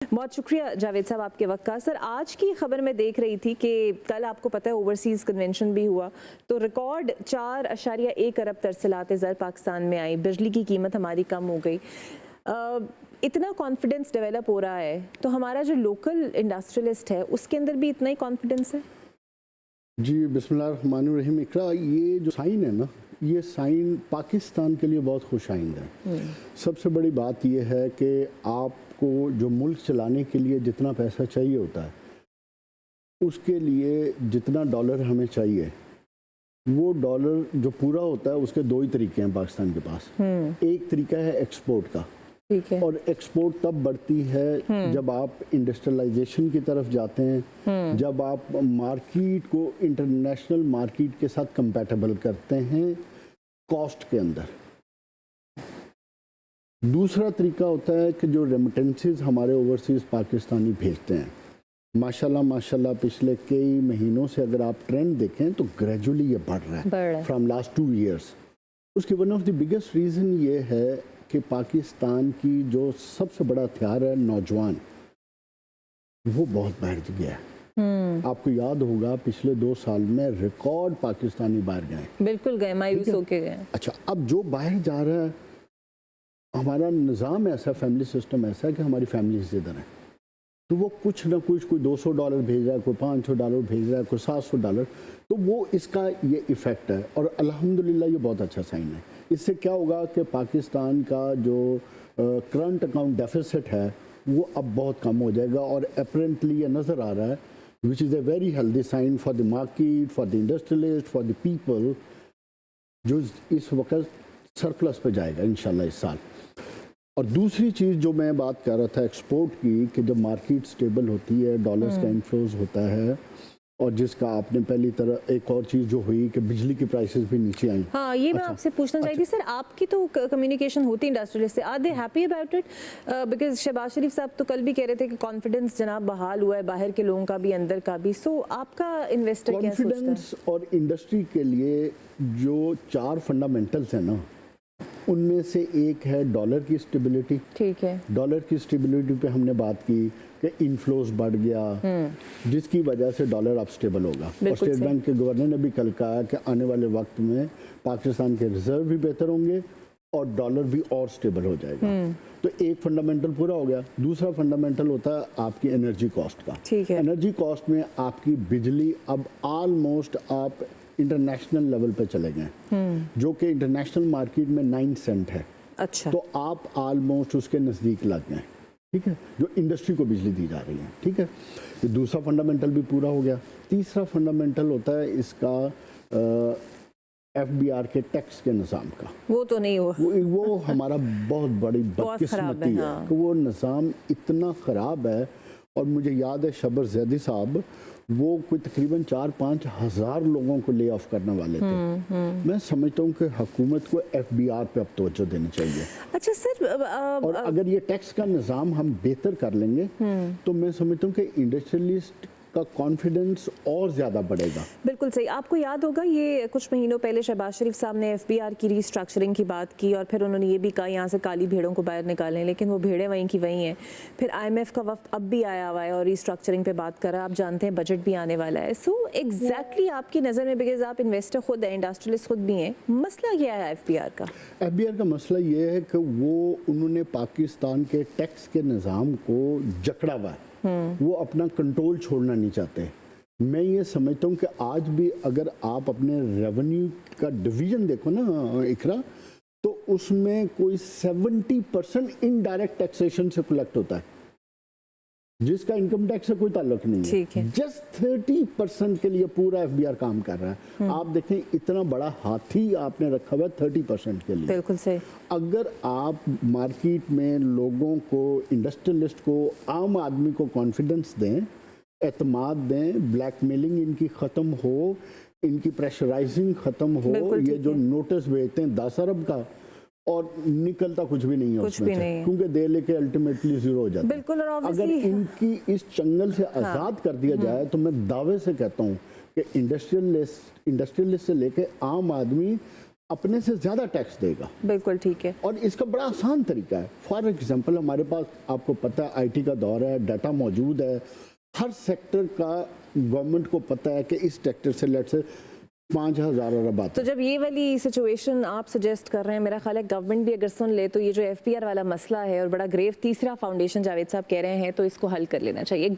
बहुत शुक्रिया जावेद साहब आपके वक्त का। सर, आज की खबर में देख रही थी कि कल आपको पता है ओवरसीज़ कन्वेंशन भी हुआ, तो रिकॉर्ड 4.1 अरब तरसलात ज़र पाकिस्तान में आई, बिजली की कीमत हमारी कम हो गई। इतना कॉन्फिडेंस डेवलप हो रहा है, तो हमारा जो लोकल इंडस्ट्रियलिस्ट है उसके अंदर भी इतना ही कॉन्फिडेंस है? जी बिस्मिल्लाहिर्रहमानिर्रहीम। इकरा, ये जो साइन है ना, ये साइन पाकिस्तान के लिए बहुत खुश आइंद है। सबसे बड़ी बात यह है कि आपको जो मुल्क चलाने के लिए जितना पैसा चाहिए होता है, उसके लिए जितना डॉलर हमें चाहिए, वो डॉलर जो पूरा होता है उसके दो ही तरीके हैं पाकिस्तान के पास। एक तरीका है एक्सपोर्ट का, ठीक है। और एक्सपोर्ट तब बढ़ती है जब आप इंडस्ट्रियलाइजेशन की तरफ जाते हैं, जब आप मार्केट को इंटरनेशनल मार्केट के साथ कंपैटिबल करते हैं कॉस्ट के अंदर। दूसरा तरीका होता है कि जो रेमिटेंसेस हमारे ओवरसीज पाकिस्तानी भेजते हैं, माशाल्लाह पिछले कई महीनों से अगर आप ट्रेंड देखें तो ग्रेजुअली ये बढ़ रहा है फ्रॉम लास्ट 2 years। उसकी one of the biggest reason ये है कि पाकिस्तान की जो सबसे बड़ा हथियार है नौजवान, वो बहुत बढ़ गया है। आपको याद होगा पिछले 2 साल में रिकॉर्ड पाकिस्तानी बाहर गए। बिल्कुल गए, मायूस होके गए। अच्छा, अब जो बाहर जा रहा है, हमारा निज़ाम ऐसा, फैमिली सिस्टम ऐसा है कि हमारी फैमिलीज इधर हैं, तो वो कुछ ना कुछ, कोई $200 भेज रहा है, कोई $500 भेज रहा है, कोई $700, तो वो इसका ये इफ़ेक्ट है। और अल्हम्दुलिल्लाह ये बहुत अच्छा साइन है। इससे क्या होगा कि पाकिस्तान का जो करंट अकाउंट डेफिसिट है वो अब बहुत कम हो जाएगा, और अपेरेंटली ये नज़र आ रहा है, which is a very healthy sign for the market, for the industrialist, for the people, जो इस वक्त सरप्लस पे जाएगा इंशाल्लाह इस साल। और दूसरी चीज़ जो मैं बात कर रहा था एक्सपोर्ट की, कि जब मार्केट स्टेबल होती है, डॉलर्स का इनफ्लोज होता है, और जिसका आपने पहली तरह एक और चीज़ जो हुई कि बिजली की प्राइसेस भी नीचे आई। हाँ, ये मैं आपसे पूछना चाहिए थी सर, आपकी तो कम्युनिकेशन होती इंडस्ट्रियलिस्ट से, are they happy about it? Because Shahbaz Sharif साहब तो कल भी कह रहे थे कि कॉन्फिडेंस जनाब बहाल हुआ है, बाहर के लोगों का भी अंदर का भी। सो आपका इन्वेस्टर क्या सोचता है? कॉन्फिडेंस और इंडस्ट्री के लिए जो 4 फंडामेंटल्स हैं ना, उनमें से एक है डॉलर की स्टेबिलिटी। ठीक है। डॉलर की स्टेबिलिटी पे हमने बात की कि इनफ्लोज बढ़ गया, जिसकी वजह से डॉलर अब स्टेबल होगा। और स्टेट बैंक के गवर्नर ने भी कल कहा कि आने वाले वक्त में पाकिस्तान के रिजर्व भी बेहतर होंगे और डॉलर भी और स्टेबल हो जाएगा। तो एक फंडामेंटल पूरा हो गया। दूसरा फंडामेंटल होता है आपकी एनर्जी कॉस्ट का। ठीक है। एनर्जी कॉस्ट में आपकी बिजली अब ऑलमोस्ट आप इंटरनेशनल लेवल पे चले गए, जो कि इंटरनेशनल मार्केट में 9 सेंट है। अच्छा। तो आप ऑलमोस्ट उसके नज़दीक लग गए, ठीक है, जो इंडस्ट्री को बिजली दी जा रही है। ठीक है, तो दूसरा फंडामेंटल भी पूरा हो गया। तीसरा फंडामेंटल होता है इसका FBR के टैक्स के निज़ाम का। वो तो नहीं हुआ, वो हमारा बहुत बड़ी बदकिस्मती है कि वो निज़ाम इतना ख़राब है। और मुझे याद है शबर जैदी साहब, वो कोई तकरीबन 4-5 हज़ार लोगों को ले ऑफ करने वाले थे। मैं समझता हूँ कि हुकूमत को FBR पे अब तवज्जो देनी चाहिए। अच्छा सर, और अगर ये टैक्स का निज़ाम हम बेहतर कर लेंगे तो मैं समझता हूँ कि इंडस्ट्रियलिस्ट का कॉन्फिडेंस और ज़्यादा बढ़ेगा। बिल्कुल सही। आपको याद होगा ये कुछ महीनों पहले शहबाज शरीफ साहब ने FBR की रीस्ट्रक्चरिंग की बात की, और फिर उन्होंने ये भी कहा यहाँ से काली भेड़ों को बाहर निकालें, लेकिन वो भेड़ें वहीं की वहीं हैं। फिर IMF का वक्त अब भी आया हुआ है और रीस्ट्रक्चरिंग पे बात कर रहा है। आप जानते हैं बजट भी आने वाला है। सो एग्जैक्टली आपकी नज़र में, बिकॉज आप इन्वेस्टर खुद हैं, इंडस्ट्रियलिस्ट खुद भी हैं, मसला क्या है FBR का? FBR का मसला ये है कि उन्होंने पाकिस्तान के टैक्स के निज़ाम को जकड़ा हुआ है, वो अपना कंट्रोल छोड़ना नहीं चाहते। मैं ये समझता हूँ कि आज भी अगर आप अपने रेवेन्यू का डिवीजन देखो ना इकरा, तो उसमें कोई 70% इनडायरेक्ट टैक्सेशन से कलेक्ट होता है, जिसका इनकम टैक्स से कोई ताल्लुक नहीं है। जस्ट 30% के लिए पूरा FBR काम कर रहा है। आप देखें इतना बड़ा हाथी आपने रखा हुआ है 30% के लिए। बिल्कुल सही। अगर आप मार्केट में लोगों को, इंडस्ट्रियलिस्ट को, आम आदमी को कॉन्फिडेंस दें, एतमाद दें, ब्लैकमेलिंग इनकी ख़त्म हो, इनकी प्रेशराइजिंग ख़त्म हो, ये जो नोटिस भेजते हैं 10 अरब का और निकलता कुछ भी नहीं है उसमें से, क्योंकि दे लेके अल्टीमेटली ज़ीरो हो जाता है। बिल्कुल। और अगर इनकी इस चंगल से आज़ाद कर दिया जाए तो मैं दावे से कहता हूँ कि इंडस्ट्रियलिस्ट से लेके आम आदमी अपने से ज़्यादा टैक्स देगा। बिल्कुल ठीक है। और इसका बड़ा आसान तरीका है। फॉर एग्जांपल हमारे पास, आपको पता है, आईटी का दौर है, डाटा मौजूद है, हर सेक्टर का गवर्नमेंट को पता है कि इस सेक्टर से लेट से 5,000 अरब आता तो है। जब ये वाली सिचुएशन आप सजेस्ट कर रहे हैं, मेरा ख्याल है गवर्नमेंट भी अगर सुन ले तो ये जो एफपीआर वाला मसला है और बड़ा ग्रेव तीसरा फाउंडेशन जावेद साहब कह रहे हैं, तो इसको हल कर लेना चाहिए।